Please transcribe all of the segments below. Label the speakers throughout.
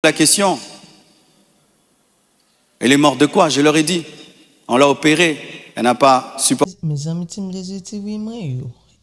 Speaker 1: La question, elle est morte de quoi? Je leur ai dit, on l'a opérée, elle n'a pas supporté.
Speaker 2: Mes amis,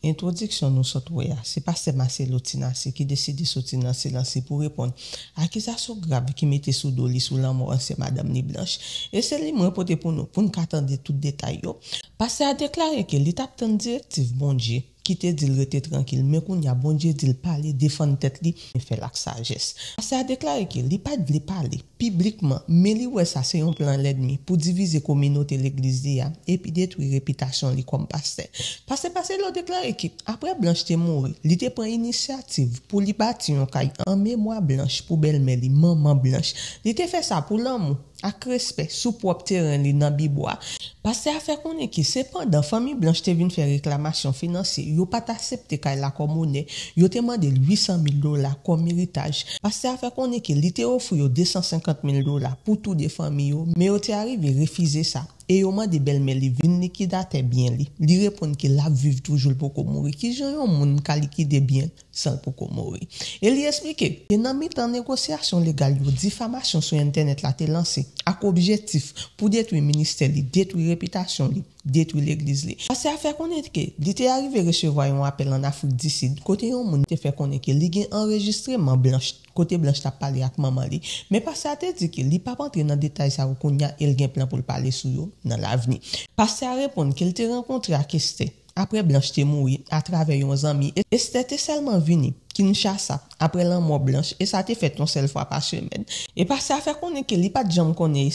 Speaker 2: introduction nous sorte c'est pas seulement Lotina qui décide de sortir dans silence pour répondre à accusation grave qui mettait sous doli sous la mort c'est madame Ni Blanche et c'est lui moi pour nous attendre tout détail yo parce a déclaré que l'étape d'une directive bon Dieu qui te dit rester tranquille mais qu'on y a bon Dieu dit parler défendre tête li fait la sagesse parce a déclaré que li pas de parler publiquement mais li ouais ça c'est un plan l'ennemi pour diviser communauté l'église et puis détruire réputation li comme pasteur parce l'on déclaré que après Blanche te mort li te prend initiative pour li bâtir un caille en mémoire Blanche pour belle-mère li maman Blanche li te fait ça pour l'amour avec respect sous propre terrain li dans Bibois parce que a fait connaître que cependant famille Blanche te vinn faire réclamation financière yo pas accepté kay la comme monnaie yo te demandé $800,000 comme héritage parce que a fait connaître que li te offre yo $250,000 pour tout des familles mais yo te arrivé refuser ça et au moment de belle-mère li vinn liquidateur bien li répond que la vive toujours pour mourir qui jan yon moun ka liquider bien sans pour mourir et li expliquer que dans mi-temps négociation légale yo diffamation sur internet la te lancé avec objectif pour détruire ministère li détruire réputation li détruire l'église li parce que a fait connaître que li te arrivé recevoir un appel en Afrique du Sud côté yon moun te fait connaître que li gen enregistrement Blanche côté Blanche t'a parlé avec maman li mais parce que a te dit que li pas rentrer dans détail ça ou qu'on y a el gen plan pour parler sur yo dans l'avenir parce que a répondre qu'elle te rencontré à Kesté après Blanche te mouri à travers yon ami et c'était seulement vini Kinshasa après la mort Blanche et ça te fait une seule fois par semaine et parce que a fait connaître que li pas jam connaît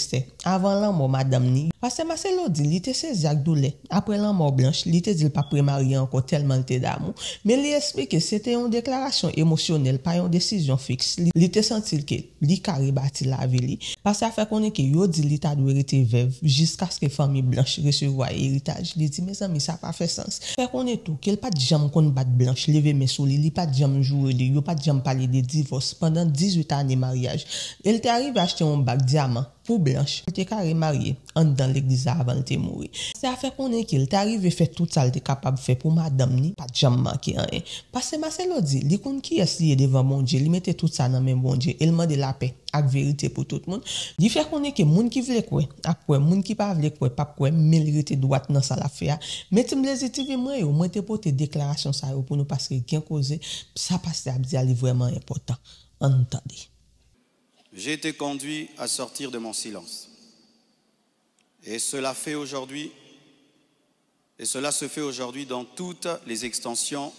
Speaker 2: avant la mort madame ni parce que Marcelo dit li te saisi ak douleur après la mort Blanche li te dit pas prémarié encore tellement il te d'amour mais li explique que c'était une déclaration émotionnelle pas une décision fixe li te senti que li carré bâti la vie li parce que a fait connaître que yo dit li ta doit rester veuve jusqu'à ce que famille Blanche recevoir héritage li dit mes amis ça pas fait sens fait connaître tout qu'elle pas jam kon bat Blanche lever mes sous li pas jam jouer li yo pas jam parler de divorce pendant 18 ans de mariage elle t'est arrivé acheter un bac diamant pour Blanche elle t'est carré marié en dans l'église avant de mourir ça fait connaître qu'il t'est arrivé faire tout ça elle t'est capable faire pour madame ni pas jam manquer rien parce que Marcelo dit li kon qui est lié devant mon Dieu il mettait tout ça dans même bon Dieu il m'a de la paix avec vérité pour tout le monde il fait connaître que moun qui veut quoi après moun qui pas veut quoi pas quoi mais il était droit dans ça l'affaire mais tu me les TV moi te porter déclaration ça pour nous parce que gain cause ça passe à dire vraiment important entendez.
Speaker 1: J'ai été conduit à sortir de mon silence. Et cela se fait aujourd'hui dans toutes les extensions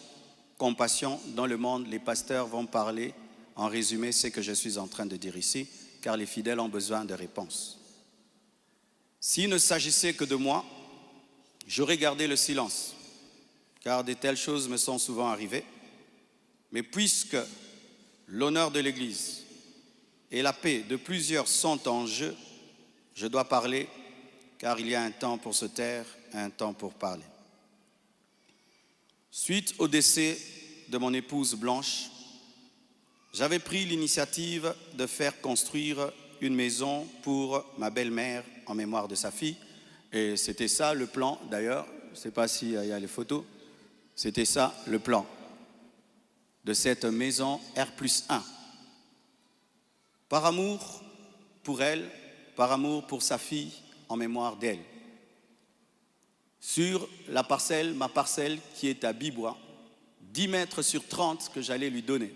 Speaker 1: compassion dans le monde. Les pasteurs vont parler en résumé ce que je suis en train de dire ici, car les fidèles ont besoin de réponses. S'il ne s'agissait que de moi, j'aurais gardé le silence, car de telles choses me sont souvent arrivées. Mais puisque l'honneur de l'Église et la paix de plusieurs sont en jeu, je dois parler, car il y a un temps pour se taire, un temps pour parler. Suite au décès de mon épouse Blanche, j'avais pris l'initiative de faire construire une maison pour ma belle-mère en mémoire de sa fille. Et c'était ça le plan, d'ailleurs, je ne sais pas s'il y a les photos, c'était ça le plan de cette maison R+1. Par amour pour elle, par amour pour sa fille, en mémoire d'elle. Sur la parcelle, ma parcelle qui est à Bibois, 10 mètres sur 30 que j'allais lui donner.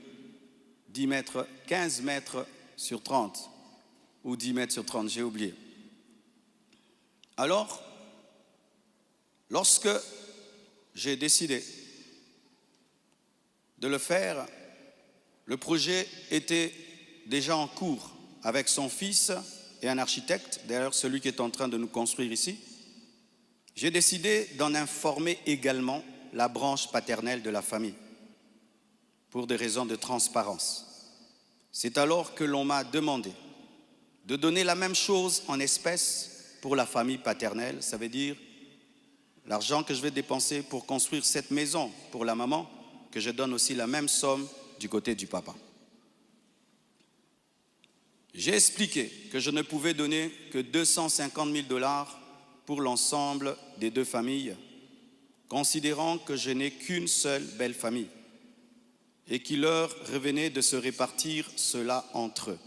Speaker 1: 10 mètres, 15 mètres sur 30, ou 10 mètres sur 30, j'ai oublié. Alors, lorsque j'ai décidé de le faire, le projet était déjà en cours avec son fils et un architecte, d'ailleurs celui qui est en train de nous construire ici. J'ai décidé d'en informer également la branche paternelle de la famille pour des raisons de transparence. C'est alors que l'on m'a demandé de donner la même chose en espèces pour la famille paternelle, ça veut dire l'argent que je vais dépenser pour construire cette maison pour la maman, que je donne aussi la même somme du côté du papa. J'ai expliqué que je ne pouvais donner que $250,000 pour l'ensemble des deux familles, considérant que je n'ai qu'une seule belle famille et qu'il leur revenait de se répartir cela entre eux.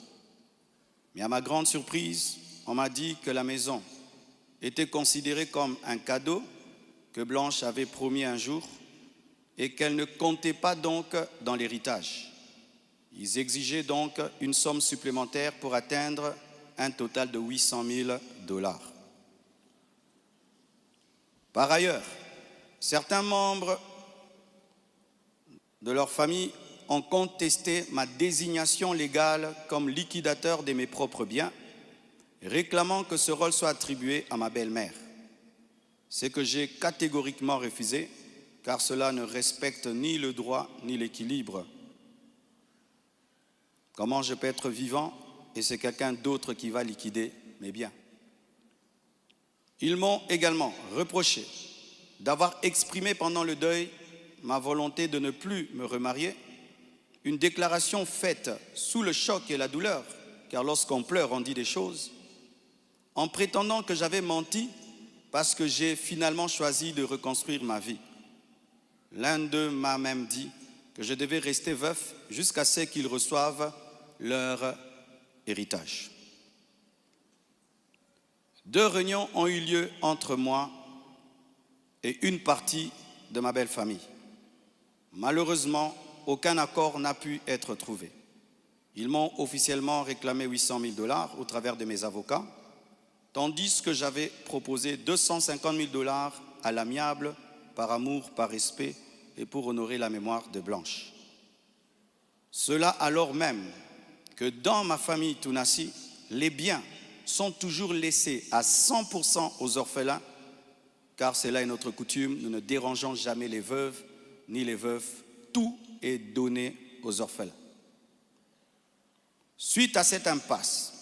Speaker 1: Mais à ma grande surprise, on m'a dit que la maison était considérée comme un cadeau que Blanche avait promis un jour et qu'elle ne comptait pas donc dans l'héritage. Ils exigeaient donc une somme supplémentaire pour atteindre un total de 800 000 $. Par ailleurs, certains membres de leur famille ont contesté ma désignation légale comme liquidateur de mes propres biens, réclamant que ce rôle soit attribué à ma belle-mère. Ce que j'ai catégoriquement refusé, car cela ne respecte ni le droit ni l'équilibre. Comment je peux être vivant et c'est quelqu'un d'autre qui va liquider mes biens? Ils m'ont également reproché d'avoir exprimé pendant le deuil ma volonté de ne plus me remarier, une déclaration faite sous le choc et la douleur, car lorsqu'on pleure, on dit des choses, en prétendant que j'avais menti parce que j'ai finalement choisi de reconstruire ma vie. L'un d'eux m'a même dit que je devais rester veuf jusqu'à ce qu'ils reçoivent leur héritage. 2 réunions ont eu lieu entre moi et une partie de ma belle famille. Malheureusement, aucun accord n'a pu être trouvé. Ils m'ont officiellement réclamé 800 000 $ au travers de mes avocats, tandis que j'avais proposé 250 000 $ à l'amiable, par amour, par respect et pour honorer la mémoire de Blanche. Cela alors même que dans ma famille Tounassi, les biens sont toujours laissés à 100% aux orphelins, car c'est là notre coutume, nous ne dérangeons jamais les veuves ni les veufs, tout est donné aux orphelins. Suite à cette impasse,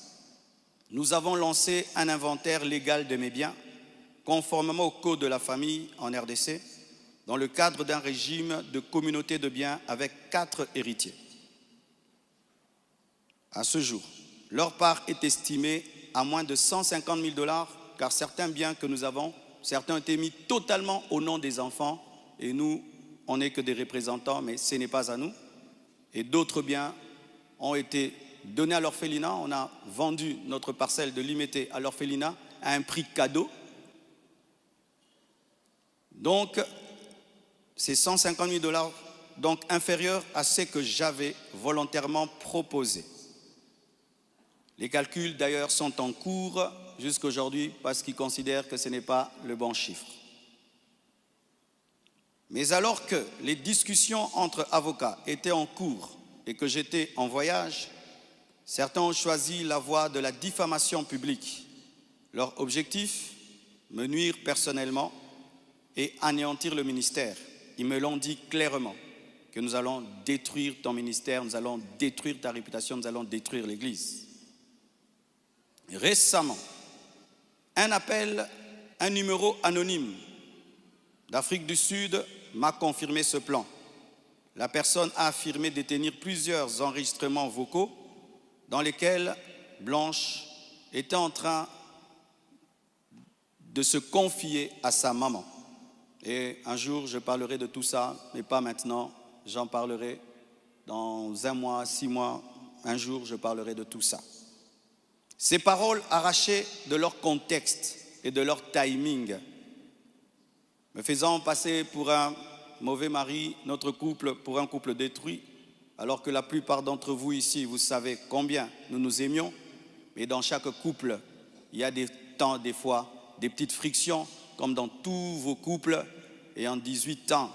Speaker 1: nous avons lancé un inventaire légal de mes biens, conformément au code de la famille en RDC, dans le cadre d'un régime de communauté de biens avec 4 héritiers. À ce jour, leur part est estimée à moins de 150 000 $, car certains biens que nous avons, certains ont été mis totalement au nom des enfants, et nous, on n'est que des représentants, mais ce n'est pas à nous. Et d'autres biens ont été donnés à l'orphelinat. On a vendu notre parcelle de Limété à l'orphelinat à un prix cadeau. Donc, c'est 150 000 $, donc inférieur à ce que j'avais volontairement proposé. Les calculs d'ailleurs sont en cours jusqu'à aujourd'hui parce qu'ils considèrent que ce n'est pas le bon chiffre. Mais alors que les discussions entre avocats étaient en cours et que j'étais en voyage, certains ont choisi la voie de la diffamation publique. Leur objectif, me nuire personnellement et anéantir le ministère. Ils me l'ont dit clairement, que nous allons détruire ton ministère, nous allons détruire ta réputation, nous allons détruire l'Église. Récemment, un numéro anonyme d'Afrique du Sud m'a confirmé ce plan. La personne a affirmé détenir plusieurs enregistrements vocaux dans lesquels Blanche était en train de se confier à sa maman. Et un jour, je parlerai de tout ça, mais pas maintenant. J'en parlerai dans 1 mois, 6 mois. Un jour, je parlerai de tout ça. Ces paroles arrachées de leur contexte et de leur timing, me faisant passer pour un mauvais mari, notre couple pour un couple détruit, alors que la plupart d'entre vous ici, vous savez combien nous nous aimions, mais dans chaque couple, il y a des temps, des fois, des petites frictions, comme dans tous vos couples. Et en 18 ans,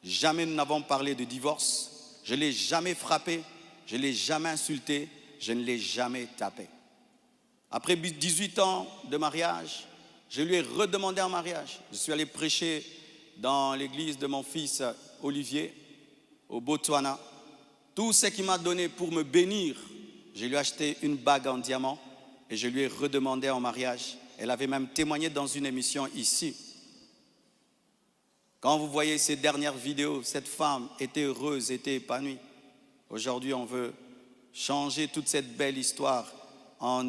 Speaker 1: jamais nous n'avons parlé de divorce, je ne l'ai jamais frappé, je ne l'ai jamais insulté, je ne l'ai jamais tapé. Après 18 ans de mariage, je lui ai redemandé en mariage. Je suis allé prêcher dans l'église de mon fils Olivier, au Botswana. Tout ce qu'il m'a donné pour me bénir, je lui ai acheté une bague en diamant et je lui ai redemandé en mariage. Elle avait même témoigné dans une émission ici. Quand vous voyez ces dernières vidéos, cette femme était heureuse, était épanouie. Aujourd'hui, on veut changer toute cette belle histoire en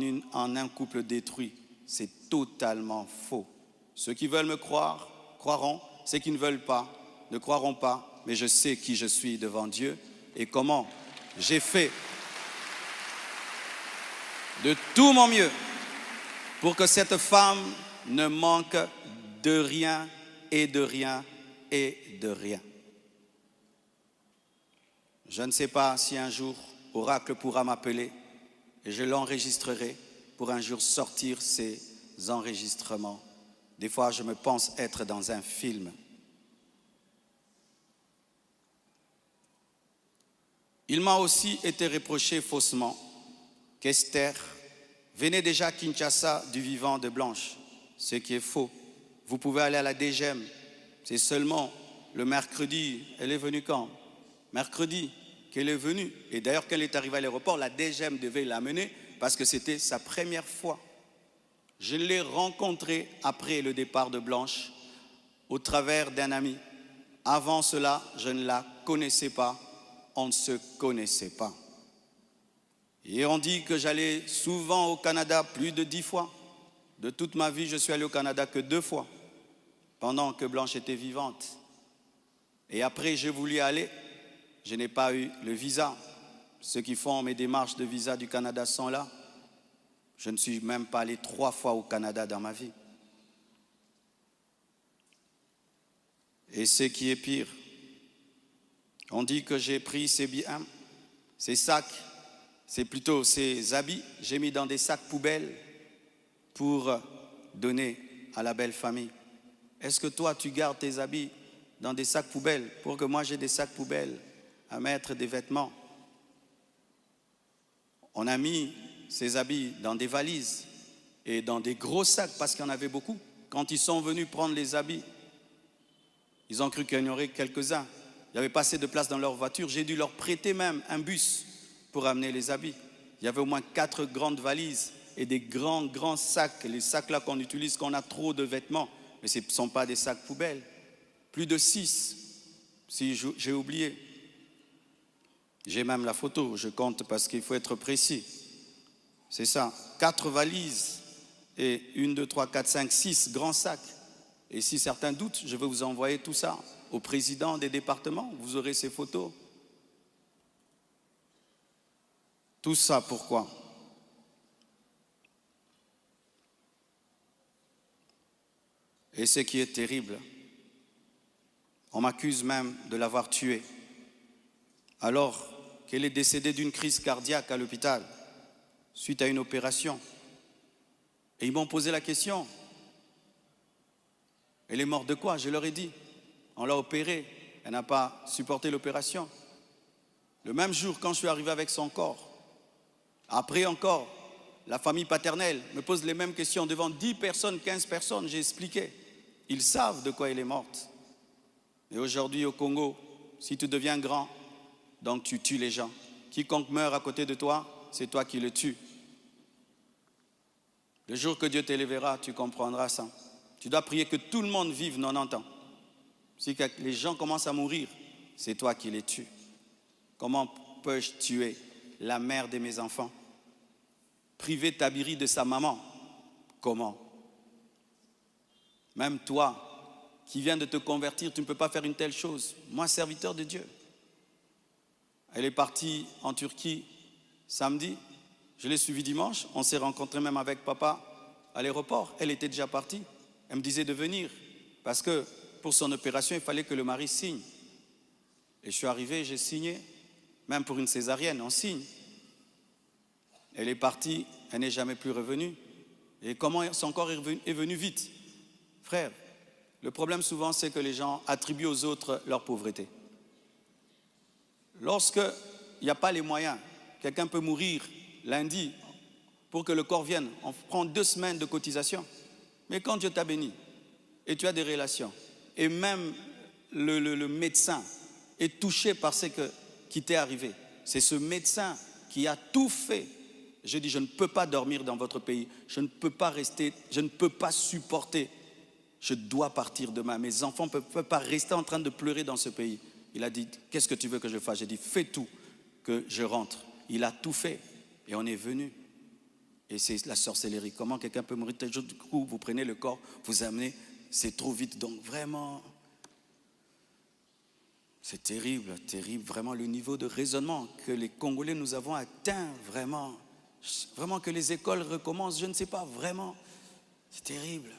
Speaker 1: un couple détruit. C'est totalement faux. Ceux qui veulent me croire, croiront. Ceux qui ne veulent pas, ne croiront pas. Mais je sais qui je suis devant Dieu et comment j'ai fait. de tout mon mieux pour que cette femme ne manque de rien et de rien et de rien. Je ne sais pas si un jour Oracle pourra m'appeler et je l'enregistrerai pour un jour sortir ces enregistrements. Des fois, je me pense être dans un film. Il m'a aussi été reproché faussement qu'Esther venait déjà à Kinshasa du vivant de Blanche, ce qui est faux. Vous pouvez aller à la DGM, c'est seulement le mercredi. Elle est venue quand? Mercredi qu'elle est venue. Et d'ailleurs, quand elle est arrivée à l'aéroport, la DGM devait l'amener parce que c'était sa première fois. Je l'ai rencontrée après le départ de Blanche au travers d'un ami. Avant cela, je ne la connaissais pas. On ne se connaissait pas. Et on dit que j'allais souvent au Canada plus de 10 fois. De toute ma vie, je suis allé au Canada que 2 fois, pendant que Blanche était vivante. Et après, j'ai voulu aller, je n'ai pas eu le visa. Ceux qui font mes démarches de visa du Canada sont là. Je ne suis même pas allé 3 fois au Canada dans ma vie. Et ce qui est pire, on dit que j'ai pris ces biens, ces sacs, c'est plutôt ces habits, j'ai mis dans des sacs poubelles pour donner à la belle famille. Est-ce que toi, tu gardes tes habits dans des sacs poubelles pour que moi j'ai des sacs poubelles à mettre des vêtements? On a mis ces habits dans des valises et dans des gros sacs parce qu'il y en avait beaucoup. Quand ils sont venus prendre les habits, ils ont cru qu'il y en aurait quelques-uns. Il n'y avait pas assez de place dans leur voiture. J'ai dû leur prêter même un bus pour amener les habits. Il y avait au moins 4 grandes valises et des grands sacs. Les sacs là qu'on utilise quand on a trop de vêtements. Mais ce ne sont pas des sacs poubelles. Plus de 6, si j'ai oublié. J'ai même la photo, je compte parce qu'il faut être précis. C'est ça, 4 valises et 1, 2, 3, 4, 5, 6 grands sacs. Et si certains doutent, je vais vous envoyer tout ça au président des départements. Vous aurez ces photos. Tout ça, pourquoi? Et ce qui est terrible, on m'accuse même de l'avoir tuée, alors qu'elle est décédée d'une crise cardiaque à l'hôpital, suite à une opération. Et ils m'ont posé la question, elle est morte de quoi? Je leur ai dit, on l'a opérée, elle n'a pas supporté l'opération. Le même jour, quand je suis arrivé avec son corps, après encore, la famille paternelle me pose les mêmes questions devant 10 personnes, 15 personnes, j'ai expliqué. Ils savent de quoi elle est morte. Et aujourd'hui au Congo, si tu deviens grand, donc tu tues les gens. Quiconque meurt à côté de toi, c'est toi qui le tues. Le jour que Dieu t'élèvera, tu comprendras ça. Tu dois prier que tout le monde vive 90 ans. Si les gens commencent à mourir, c'est toi qui les tues. Comment peux-je tuer la mère de mes enfants? Priver Tabiri de sa maman? Comment? Même toi, qui viens de te convertir, tu ne peux pas faire une telle chose. Moi, serviteur de Dieu. Elle est partie en Turquie samedi. Je l'ai suivie dimanche. On s'est rencontrés même avec papa à l'aéroport. Elle était déjà partie. Elle me disait de venir parce que pour son opération, il fallait que le mari signe. Et je suis arrivé, j'ai signé. Même pour une césarienne, on signe. Elle est partie, elle n'est jamais plus revenue. Et comment son corps est venu vite? Frère, le problème souvent, c'est que les gens attribuent aux autres leur pauvreté. Lorsqu'il n'y a pas les moyens, quelqu'un peut mourir lundi pour que le corps vienne. On prend 2 semaines de cotisation. Mais quand Dieu t'a béni et tu as des relations, et même le médecin est touché par ce qui t'est arrivé, c'est ce médecin qui a tout fait. Je dis, je ne peux pas dormir dans votre pays, je ne peux pas rester, je ne peux pas supporter, je dois partir demain. Mes enfants ne peuvent pas rester en train de pleurer dans ce pays. Il a dit, qu'est-ce que tu veux que je fasse? J'ai dit, fais tout, que je rentre. Il a tout fait et on est venu. Et c'est la sorcellerie. Comment quelqu'un peut mourir tel jour? Du coup, vous prenez le corps, vous amenez, c'est trop vite. Donc vraiment, c'est terrible, terrible. Vraiment le niveau de raisonnement que les Congolais nous avons atteint, vraiment. Vraiment que les écoles recommencent, je ne sais pas, vraiment. C'est terrible.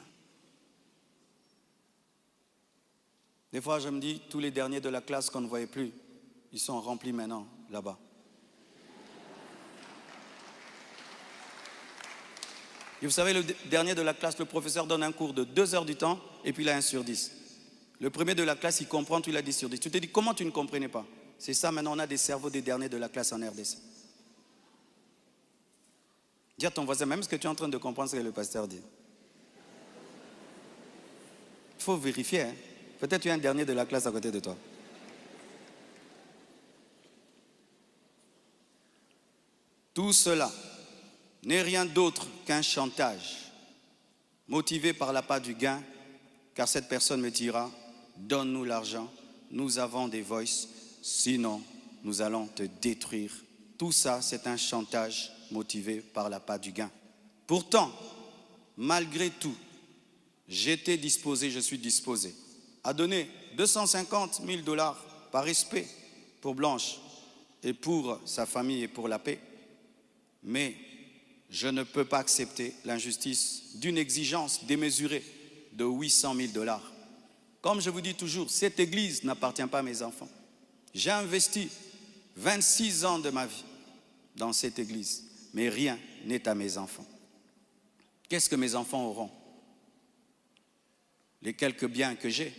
Speaker 1: Des fois, je me dis, tous les derniers de la classe qu'on ne voyait plus, ils sont remplis maintenant, là-bas. Et vous savez, le dernier de la classe, le professeur donne un cours de 2 heures du temps, et puis il a 1 sur 10. Le premier de la classe, il comprend, tout il a 10 sur 10. Tu te dis, comment tu ne comprenais pas? C'est ça, maintenant, on a des cerveaux des derniers de la classe en RDC. Dis à ton voisin, même ce que tu es en train de comprendre, ce que le pasteur dit. Il faut vérifier. Hein? Peut-être tu es un dernier de la classe à côté de toi. Tout cela n'est rien d'autre qu'un chantage, motivé par l'appât du gain, car cette personne me dira, donne-nous l'argent, nous avons des voices, sinon nous allons te détruire. Tout ça, c'est un chantage motivé par l'appât du gain. Pourtant, malgré tout, j'étais disposé, je suis disposé à donner 250 000 $ par respect pour Blanche et pour sa famille et pour la paix. Mais je ne peux pas accepter l'injustice d'une exigence démesurée de 800 000 $. Comme je vous dis toujours, cette église n'appartient pas à mes enfants. J'ai investi 26 ans de ma vie dans cette église, mais rien n'est à mes enfants. Qu'est-ce que mes enfants auront? Les quelques biens que j'ai,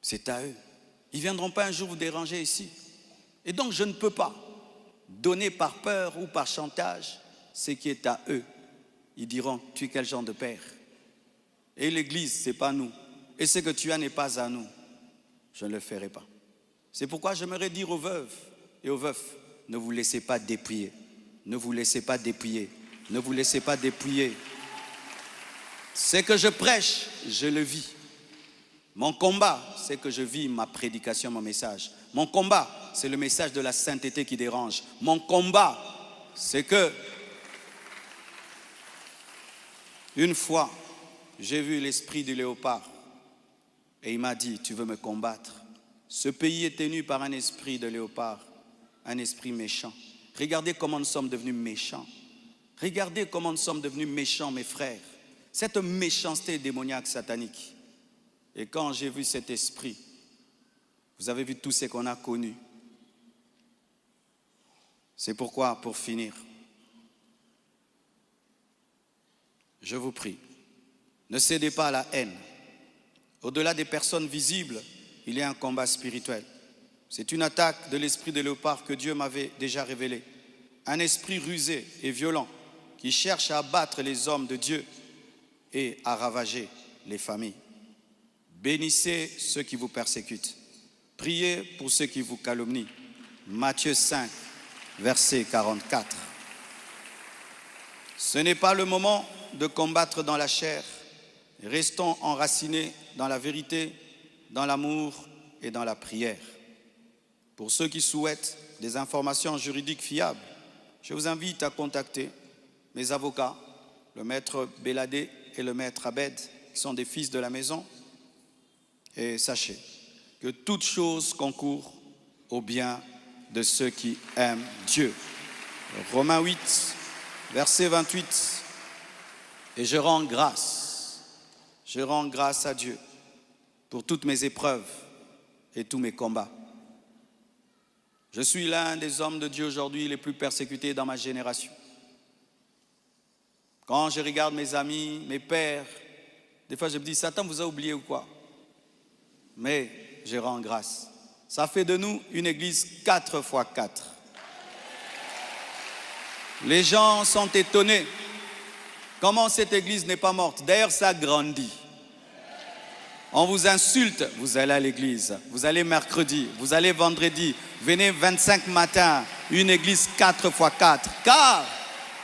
Speaker 1: c'est à eux. Ils ne viendront pas un jour vous déranger ici. Et donc je ne peux pas donner par peur ou par chantage ce qui est à eux. Ils diront, tu es quel genre de père? Et l'église, ce n'est pas nous. Et ce que tu as n'est pas à nous. Je ne le ferai pas. C'est pourquoi j'aimerais dire aux veuves et aux veufs, ne vous laissez pas dépouiller. Ne vous laissez pas dépouiller. Ne vous laissez pas dépouiller. Ce que je prêche, je le vis. Mon combat, c'est que je vis ma prédication, mon message. Mon combat, c'est le message de la sainteté qui dérange. Mon combat, c'est que une fois, j'ai vu l'esprit du léopard et il m'a dit, tu veux me combattre? Ce pays est tenu par un esprit de léopard, un esprit méchant. Regardez comment nous sommes devenus méchants. Regardez comment nous sommes devenus méchants, mes frères. Cette méchanceté démoniaque satanique. Et quand j'ai vu cet esprit, vous avez vu tout ce qu'on a connu. C'est pourquoi, pour finir, je vous prie, ne cédez pas à la haine. Au-delà des personnes visibles, il y a un combat spirituel. C'est une attaque de l'esprit de léopard que Dieu m'avait déjà révélé. Un esprit rusé et violent qui cherche à abattre les hommes de Dieu et à ravager les familles. Bénissez ceux qui vous persécutent. Priez pour ceux qui vous calomnient. Matthieu 5, verset 44. Ce n'est pas le moment de combattre dans la chair. Restons enracinés dans la vérité, dans l'amour et dans la prière. Pour ceux qui souhaitent des informations juridiques fiables, je vous invite à contacter mes avocats, le maître Béladé et le maître Abed, qui sont des fils de la maison. Et sachez que toute chose concourt au bien de ceux qui aiment Dieu. Romains 8, verset 28. Et je rends grâce à Dieu pour toutes mes épreuves et tous mes combats. Je suis l'un des hommes de Dieu aujourd'hui les plus persécutés dans ma génération. Quand je regarde mes amis, mes pères, des fois je me dis, Satan vous a oublié ou quoi? Mais je rends grâce. Ça fait de nous une église 4x4. Les gens sont étonnés. Comment cette église n'est pas morte? D'ailleurs, ça grandit. On vous insulte, vous allez à l'église. Vous allez mercredi, vous allez vendredi. Venez 25 matins, une église 4x4. Car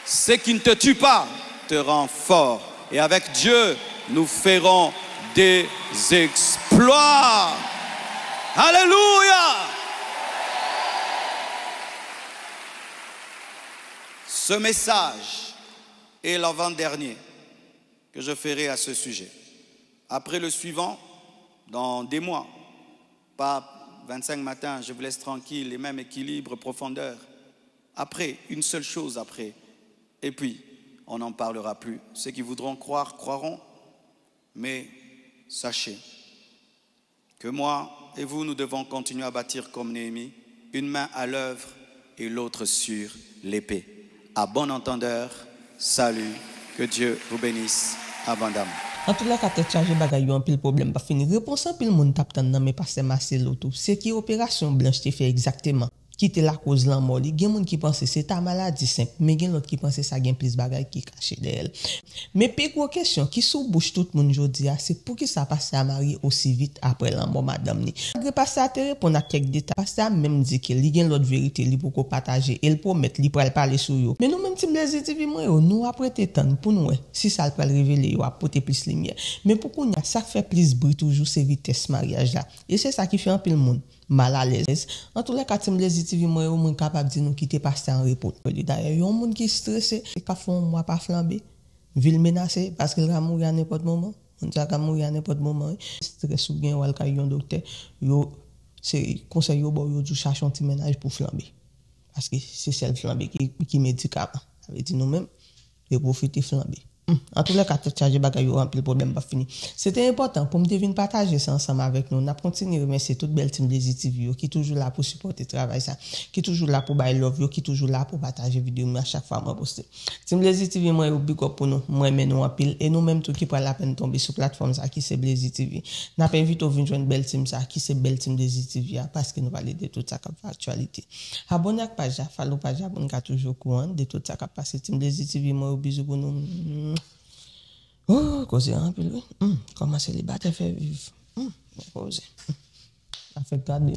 Speaker 1: ce qui ne te tue pas te rend fort. Et avec Dieu, nous ferons des exploits. Alléluia! Ce message est l'avant-dernier que je ferai à ce sujet. Après le suivant, dans des mois, pas 25 matins, je vous laisse tranquille, les mêmes équilibres, profondeur. Après, une seule chose après, et puis on n'en parlera plus. Ceux qui voudront croire, croiront, mais sachez que moi et vous, nous devons continuer à bâtir comme Néhémie, une main à l'œuvre et l'autre sur l'épée. À bon entendeur, salut, que Dieu vous bénisse abondamment.
Speaker 2: En tout cas, quand tu charges bagay yo un pile problème pas fini. Réponse en pile monde tap tan nan mais pasteur Marcelo tout. C'est qui opération blanche te fait exactement. Qui te la cause lan mort li. Gen moun qui pense c'est ta maladie simple, mais gen l'autre qui pense ça gen plus bagay qui caché d'elle. Mais puis gros question qui sous bouche tout moun jodi a, c'est pour qui ça passe à Marie aussi vite après la mort madame ni. Malgré pasteur a te répondre à quelques détails. Pasteur même dit que li gen l'autre vérité li pour ko partager, elle promet li pral parler sur yo. Mais nous même Team Blaise TV moi yo, nous après temps pour nous si ça pral révéler yo apporter plus lumière. Mais pour qu'on a ça fait plus bruit toujours c'est vitesse mariage là. Et c'est ça qui fait un peu le monde mal à l'aise. En tout cas, Team Blaise TV, moi, je suis capable de nous quitter passer en repos. D'ailleurs, il y a un monde qui est stressé, qui font moi pas flamber, ville menacée, parce qu'il va mourir à n'importe moment. On dit qu'il va mourir à n'importe moment. Stress ou bien, ou un docteur, c'est conseil yo bon, yo du chercher un petit ménage pour flamber. Parce que c'est celle flamber qui médicament. Ça veut dire nous-mêmes, et profiter flamber. En tout cas, quand tu charges bagay yo rempli le problème pas fini. C'était important pour me devine partager ça ensemble avec nous. On a continué remercier toute belle team Blaise TV qui est toujours là pour supporter le travail ça, qui est toujours là pour bailler love yo, qui est toujours là pour partager vidéo à chaque fois moi poster. Team Blaise TV moi yo big up pour nous, moi mais nous en pile et nous même tout qui prend la peine tomber sur plateforme ça qui c'est Blaise TV. N'a pas invité au venir joindre belle team ça qui c'est belle team Blaise TV parce que nous va aider tout ça comme actualité. Abonnez à la page, follow page, abonnez toujours courant de tout ça qui passe Team Blaise TV moi bisous pour nous. Oh, causer un peu. Comment célibataire fait vivre. Ça fait garder.